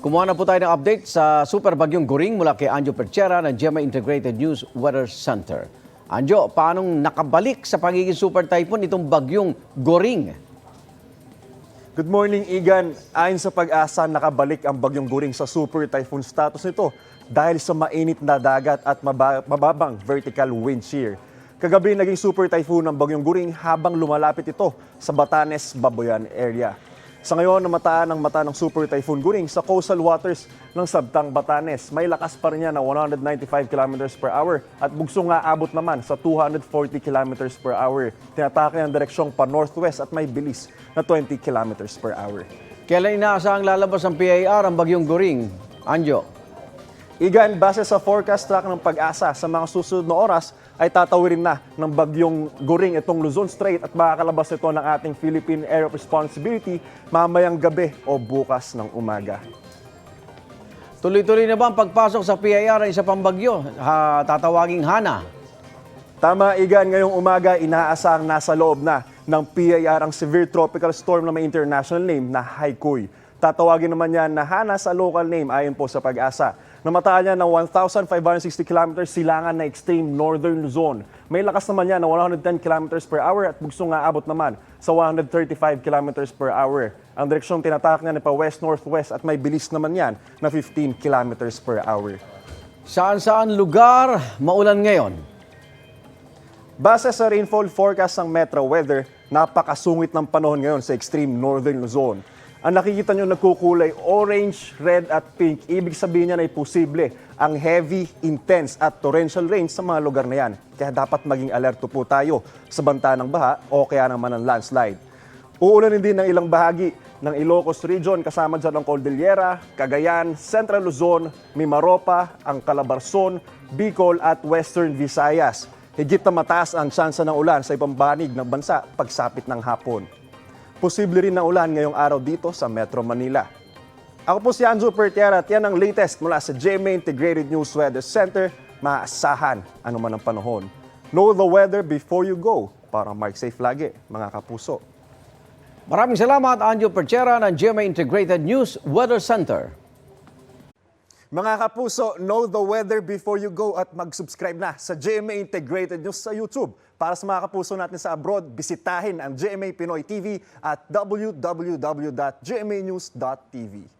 Kumuha na po tayo ng update sa super bagyong Goring mula kay Anjo Perchera ng GMA Integrated News Weather Center. Anjo, paanong nakabalik sa pagiging super typhoon itong bagyong Goring? Good morning, Igan. Ayon sa Pag-asa, nakabalik ang bagyong Goring sa super typhoon status nito dahil sa mainit na dagat at mababang vertical wind shear. Kagabi, naging super typhoon ang bagyong Goring habang lumalapit ito sa Batanes, Babuyan area. Sa ngayon, namataan ang mata ng super typhoon Goring sa coastal waters ng Sabtang Batanes. May lakas pa rin niya na 195 km per hour at bugso nga abot naman sa 240 km per hour. Tinatake ang direksyong pa-northwest at may bilis na 20 km per hour. Kailan inaasahang lalabas ang PAR ang bagyong Goring? Anjo? Igan, base sa forecast track ng Pag-asa, sa mga susunod na oras ay tatawirin na ng bagyong Goring itong Luzon Strait at makakalabas ito ng ating Philippine Area of Responsibility mamayang gabi o bukas ng umaga. Tuloy-tuloy na ba ang pagpasok sa PAR ng isa pang bagyo? Tatawaging Hana. Tama, Igan, ngayong umaga inaasahang nasa loob na ng PAR ang severe tropical storm na may international name na Haikui. Tatawagin naman yan na Hana sa local name ayon po sa Pag-asa. Namataan niya ng 1,560 km silangan na extreme northern Luzon. May lakas naman niya na 110 km per hour at bugso nga abot naman sa 135 km per hour. Ang direksyong tinatak niya na pa west-northwest at may bilis naman yan na 15 km per hour. Saan-saan lugar maulan ngayon? Base sa rainfall forecast ng Metro Weather, napakasungit ng panahon ngayon sa extreme northern Luzon. Ang nakikita nyo nagkukulay orange, red at pink, ibig sabihin niyan ay posible ang heavy, intense at torrential rain sa mga lugar na yan. Kaya dapat maging alerto po tayo sa banta ng baha o kaya naman ng landslide. Uulanin din ng ilang bahagi ng Ilocos Region kasama dyan ang Cordillera, Cagayan, Central Luzon, Mimaropa, ang Calabarzon, Bicol at Western Visayas. Higit na mataas ang tsansa ng ulan sa ibang banig ng bansa pagsapit ng hapon. Posible rin na ulan ngayong araw dito sa Metro Manila. Ako po si Anjo Perchera at yan ang latest mula sa GMA Integrated News Weather Center. Maasahan anuman ang panahon. Know the weather before you go para mag-safe lagi, mga kapuso. Maraming salamat, Anjo Perchera ng GMA Integrated News Weather Center. Mga kapuso, know the weather before you go at mag-subscribe na sa GMA Integrated News sa YouTube. Para sa mga kapuso natin sa abroad, bisitahin ang GMA Pinoy TV at www.gmanews.tv.